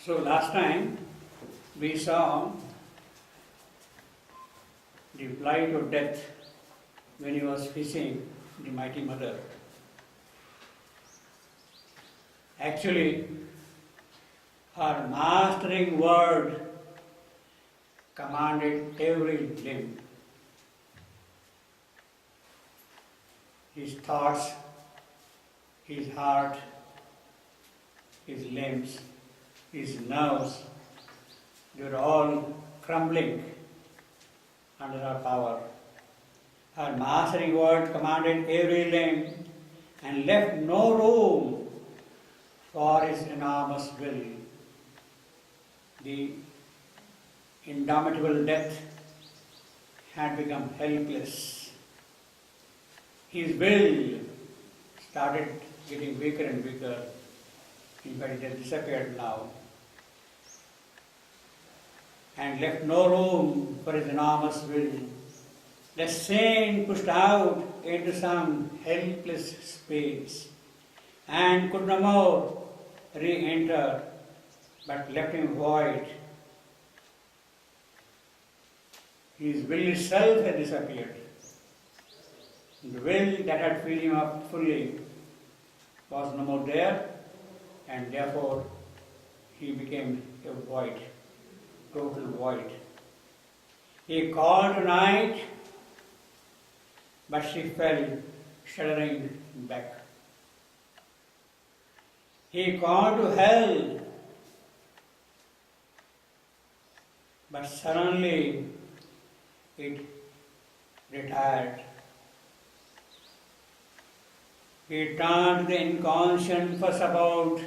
So last time we saw the plight of death when he was facing the mighty mother. Actually, her mastering word commanded every limb. His thoughts, his heart, his limbs, his nerves, they were all crumbling under her power. Her mastering word commanded every limb and left no room for his enormous will. The indomitable death had become helpless. His will started getting weaker and weaker. In fact, it has disappeared now. And left no room for his enormous will. The saint pushed out into some helpless space and could no more re-enter, but left him void. His will itself had disappeared. The will that had filled him up fully was no more there, and therefore he became a void, total void. He called to night, but she fell shuddering back. He called to hell, but suddenly it retired. He turned the inconscient for support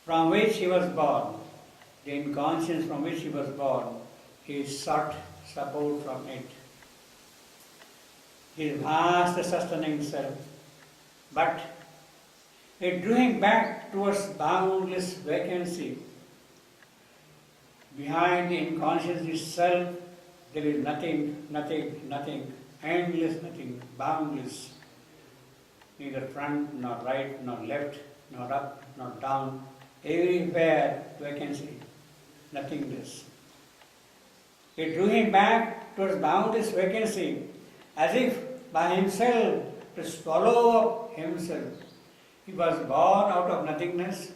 from which he was born. The inconscience from which he was born, he sought support from it. His vast sustaining self. But it drew him back towards boundless vacancy. Behind the inconscience itself, there is nothing, endless nothing, boundless. Neither front, nor right, nor left, nor up, nor down. Everywhere vacancy, nothingness. It drew him back towards boundless vacancy, as if by himself to swallow up himself. He was born out of nothingness.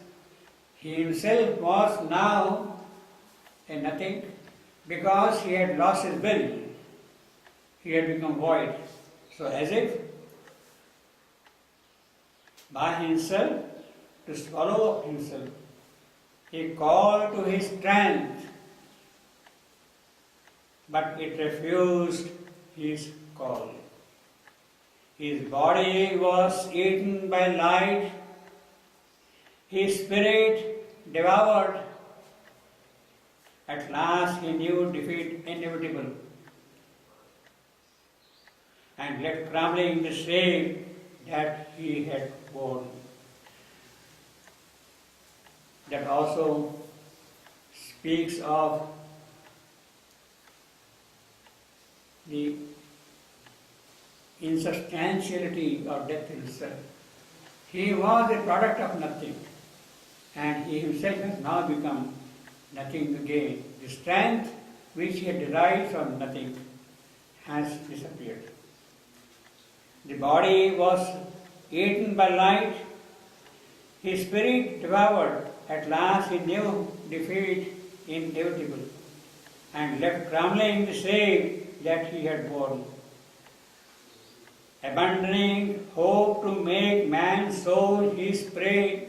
He himself was now a nothing because he had lost his will. He had become void. So as if by himself to swallow up himself, he called to his strength, but it refused his call. His body was eaten by light, his spirit devoured. At last he knew defeat inevitable and left crumbling the shame that he had borne. That also speaks of the insubstantiality of death himself. He was a product of nothing, and he himself has now become nothing again. The strength which he had derived from nothing has disappeared. The body was eaten by light, his spirit devoured. At last he knew defeat inevitable and left crumbling the shame that he had borne. Abandoning hope to make man's soul his prey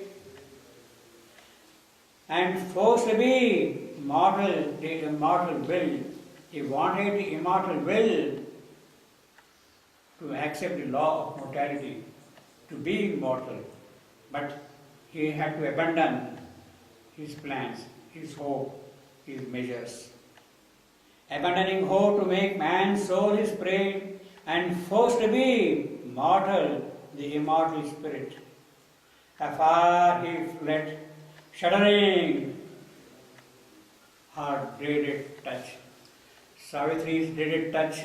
and forced to be mortal, the immortal will. He wanted the immortal will to accept the law of mortality, to be immortal, but he had to abandon his plans, his hope, his measures. Abandoning hope to make man's soul his prey and forced to be mortal, the immortal spirit. Afar he fled, shuddering, her dreaded touch. Savitri's dreaded touch,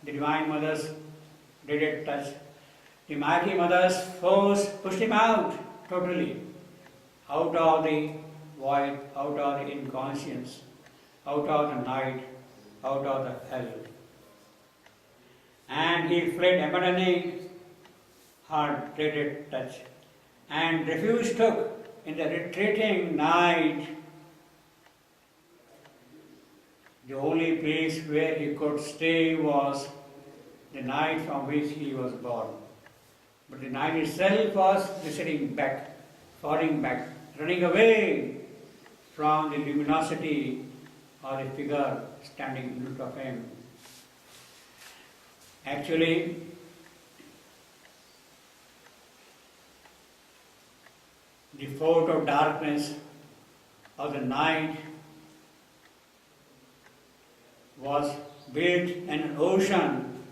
the Divine Mother's dreaded touch. The mighty Mother's force pushed him out totally. out of the void, out of the inconscience, out of the night, out of the hell. And he fled, abandoning her dreaded touch, and refuge took in the retreating night. The only place where he could stay was the night from which he was born. But the night itself was receding back, falling back, running away from the luminosity or the figure standing in front of him. Actually, the fort of darkness of the night was built in an ocean,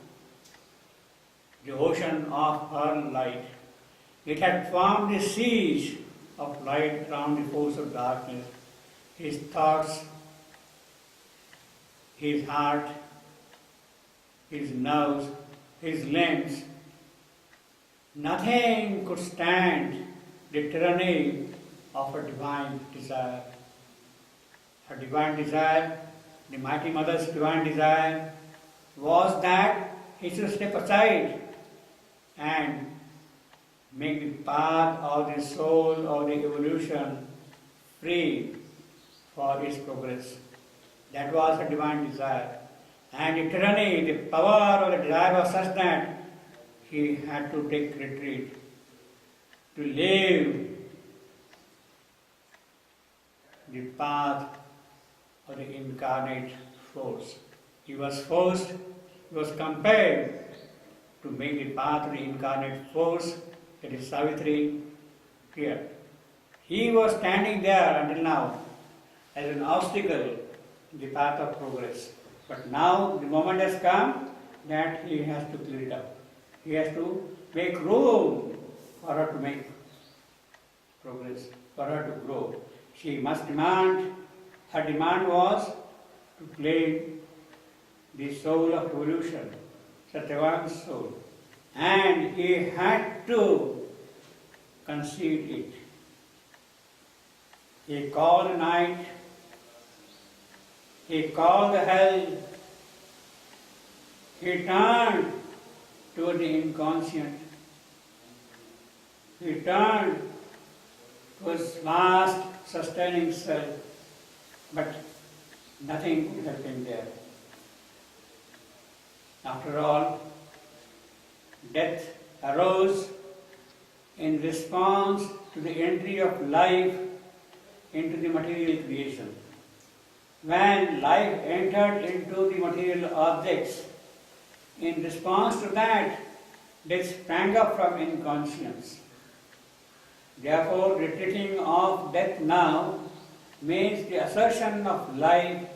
the ocean of her light. It had formed a siege of light around the force of darkness. His thoughts, his heart, his nerves, his limbs, nothing could stand the tyranny of her divine desire. Her divine desire, the mighty mother's divine desire, was that he should step aside and make the path of the soul of the evolution free for its progress. That was her divine desire. And the tyranny, the power of the desire was such that he had to take retreat, to leave the path of the incarnate force. He was forced, he was compelled to make the path of the incarnate force, that is Savitri, clear. He was standing there until now as an obstacle in the path of progress. But now the moment has come that he has to clear it up. He has to make room for her to make progress, for her to grow. She must demand, her demand was to claim the soul of evolution, Satyavan's soul. And he had to concede it. He called the night, he called the hell, he turned toward the inconscient, he turned to his vast sustaining self, but nothing could have been there. After all, death arose in response to the entry of life into the material creation. When life entered into the material objects, in response to that, death sprang up from inconscience. Therefore, retreating of death now means the assertion of life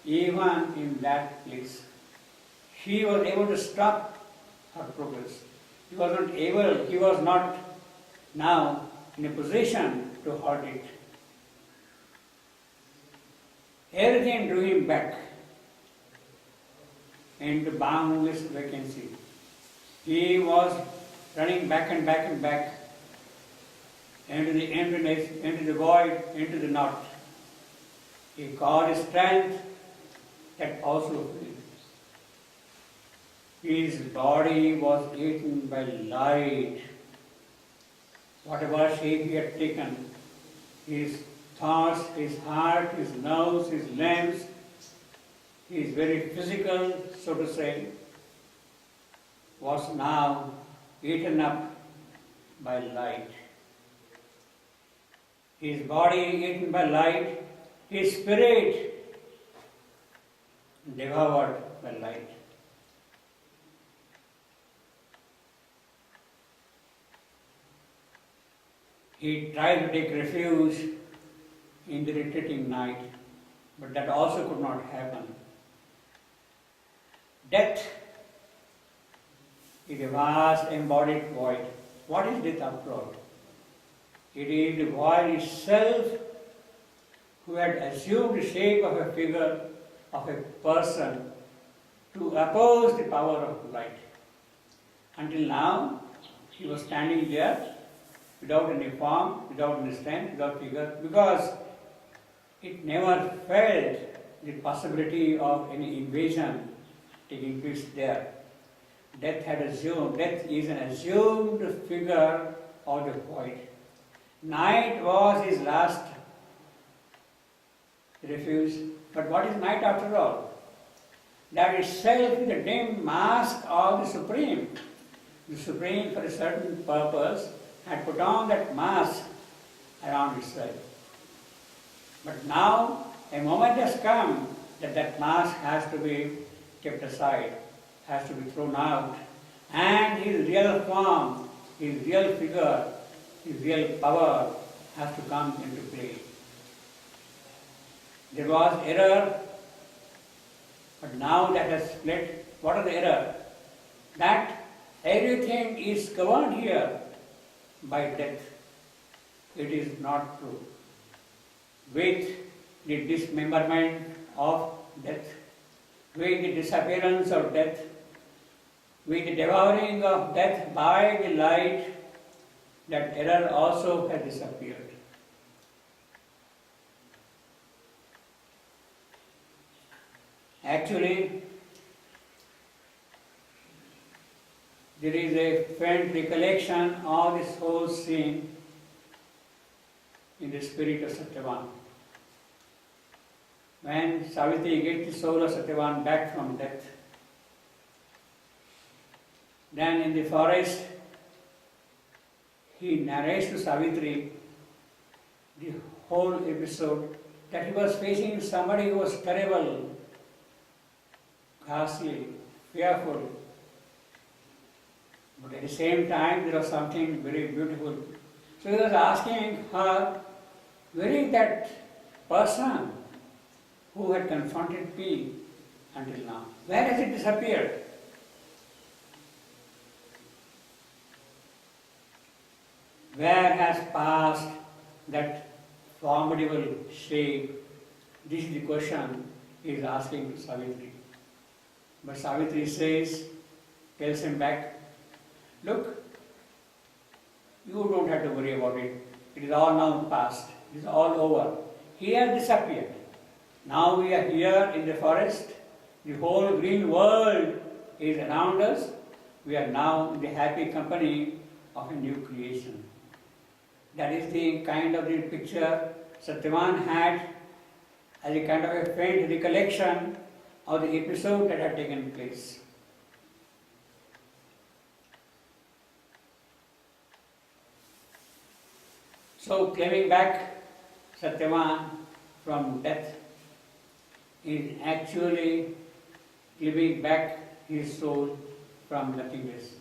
even in that place. She was able to stop her progress. He was not now in a position to halt it. Everything drew him back into boundless vacancy. He was running back and back and back into the emptiness, into the void, into the naught. He called his strength that also failed. His body was eaten by light. Whatever shape he had taken, his thoughts, his heart, his nerves, his limbs, his very physical, so to say, was now eaten up by light. His body eaten by light, his spirit devoured by light. He tried to take refuge in the retreating night, but that also could not happen. Death is a vast embodied void. What is death after all? It is the void itself who had assumed the shape of a figure, of a person, to oppose the power of light. Until now, he was standing there without any form, without any strength, without figure, because it never felt the possibility of any invasion taking place there. Death is an assumed figure of the void. Night was his last refuge. But what is night after all? That itself is the dim mask of the Supreme. The Supreme, for a certain purpose, had put on that mask around itself. But now, a moment has come that that mask has to be kept aside, has to be thrown out, and his real form, his real figure, his real power has to come into play. There was error, but now that has split. What is the error? That everything is governed here by death. It is not true. With the dismemberment of death, with the disappearance of death, with the devouring of death by the light, that error also has disappeared. Actually, there is a faint recollection of this whole scene in the spirit of Satyavan. When Savitri gets the soul of Satyavan back from death, then in the forest, he narrates to Savitri the whole episode, that he was facing somebody who was terrible, ghastly, fearful. But at the same time, there was something very beautiful. So he was asking her, where is that person who had confronted me until now? Where has it disappeared? Where has passed that formidable shape? This is the question he is asking to Savitri. But Savitri tells him back, look, you don't have to worry about it. It is all now past. It is all over. He has disappeared. Now we are here in the forest. The whole green world is around us. We are now in the happy company of a new creation. That is the kind of the picture Satyavan had as a kind of a faint recollection of the episode that had taken place. So, claiming back Satyavan from death is actually claiming back his soul from nothingness,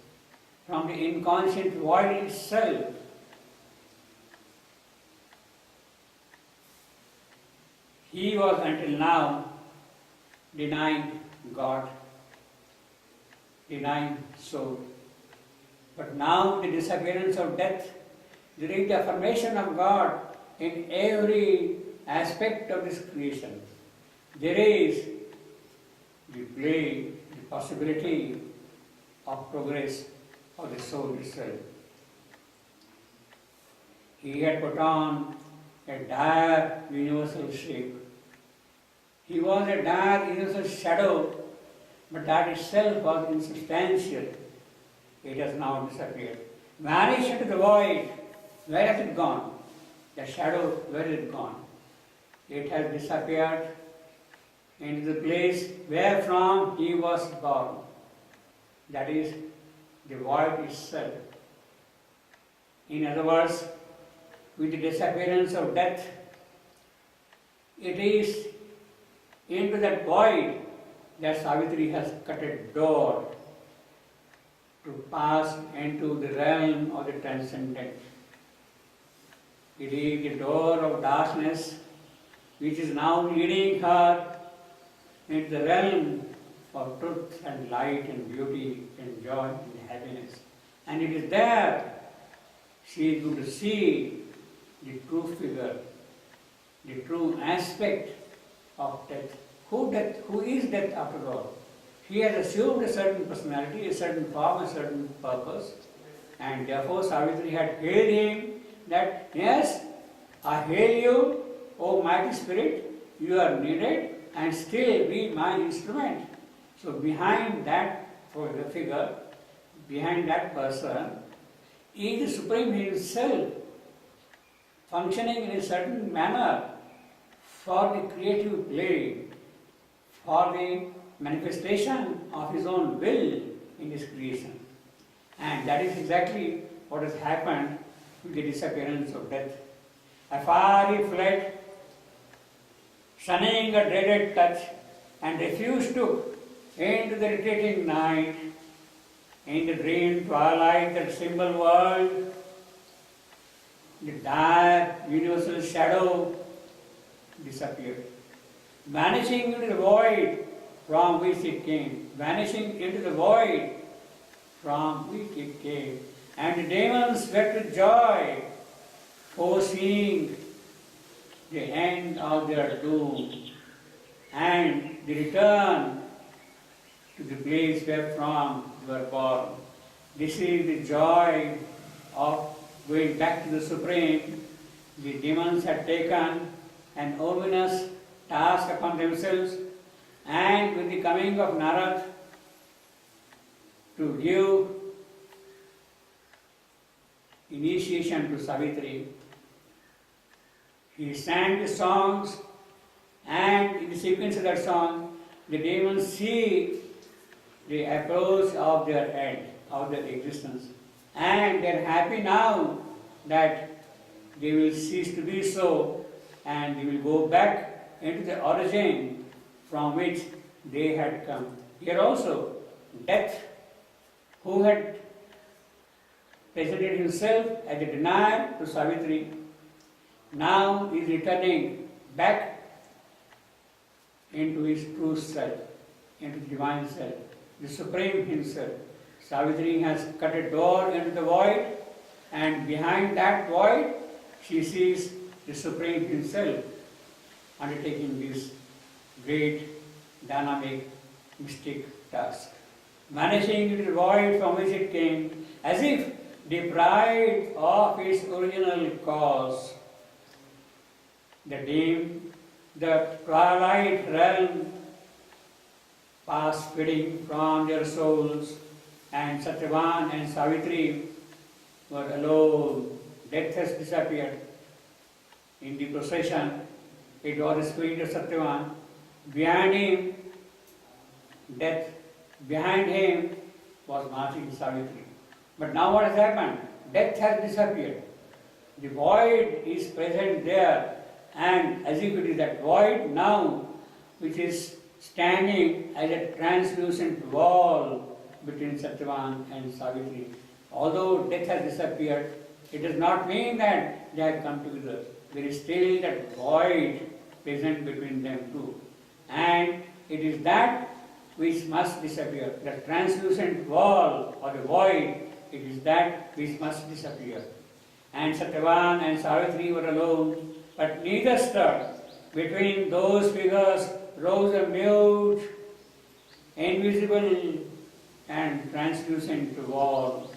from the inconscient void itself. He was until now denying God, denying soul. But now, the disappearance of death, there is the affirmation of God in every aspect of this creation. There is the play, the possibility of progress of the soul itself. He had put on a dire universal shape. He was a dire universal shadow, but that itself was insubstantial. It has now disappeared. Vanished into the void. Where has it gone? The shadow, where is it gone? It has disappeared into the place where from he was born. That is the void itself. In other words, with the disappearance of death, it is into that void that Savitri has cut a door to pass into the realm of the transcendent. It is the door of darkness which is now leading her into the realm of truth and light and beauty and joy and happiness. And it is there she is going to see the true figure, the true aspect of death. Who is death after all? He has assumed a certain personality, a certain form, a certain purpose, and therefore Savitri had hailed him that yes, I hail you, O mighty spirit, you are needed and still be my instrument. So behind that figure, behind that person, is the Supreme Himself functioning in a certain manner for the creative play, for the manifestation of His own will in His creation. And that is exactly what has happened with the disappearance of death. Afar he fled, shunning a dreaded touch, and refused to into the retreating night, in the dream twilight, that symbol world, the dark universal shadow disappeared, vanishing into the void from which it came, vanishing into the void from which it came. And the demons wept with joy, foreseeing the end of their doom and the return to the place where from they were born. This is the joy of going back to the Supreme. The demons had taken an ominous task upon themselves, and with the coming of Narad to give initiation to Savitri, he sang the songs, and in the sequence of that song, the demons see the approach of their end, of their existence, and they are happy now that they will cease to be so, and they will go back into the origin from which they had come. Here also, Death, who had presented himself as a denier to Savitri, now is returning back into his true self, into the divine self, the Supreme Himself. Savitri has cut a door into the void, and behind that void she sees the Supreme Himself undertaking this great, dynamic, mystic task. Vanishing into the void from which it came, as if deprived of its original cause. The twilight realm passed fading from their souls, and Satyavan and Savitri were alone. Death has disappeared. In the procession, it was the spirit of Satyavan. Behind him, Death. Behind him was marching Savitri. But now what has happened? Death has disappeared. The void is present there, and as if it is that void now which is standing as a translucent wall between Satyavan and Savitri. Although death has disappeared, it does not mean that they have come together. There is still that void present between them two. And it is that which must disappear. The translucent wall or the void, it is that which must disappear. And Satyavan and Savitri were alone, but neither stirred. Between those figures rose a mute, invisible and translucent wall.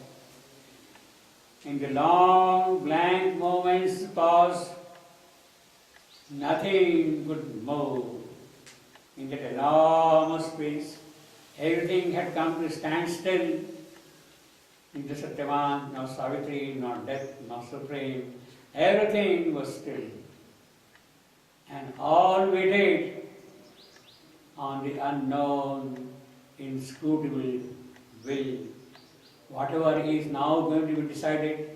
In the long blank moments pause, nothing could move. In that enormous space, everything had come to stand still. Neither Satyavan, nor Savitri, nor death, nor Supreme. Everything was still. And all waited on the unknown, inscrutable will. Whatever is now going to be decided,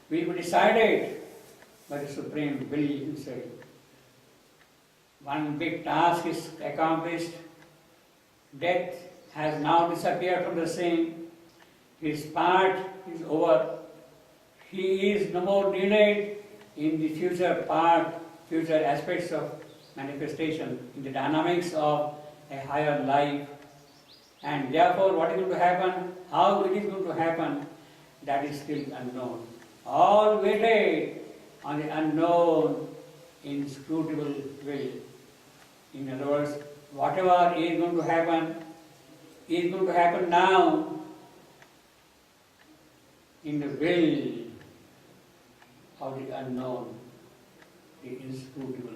will be decided by the Supreme Will Himself. One big task is accomplished. Death has now disappeared from the scene. His part is over. He is no more needed in the future part, future aspects of manifestation, in the dynamics of a higher life. And therefore, what is going to happen, how it is going to happen, that is still unknown. All waited on the unknown, inscrutable will. In other words, whatever is going to happen now in the will how the unknown, the inscrutable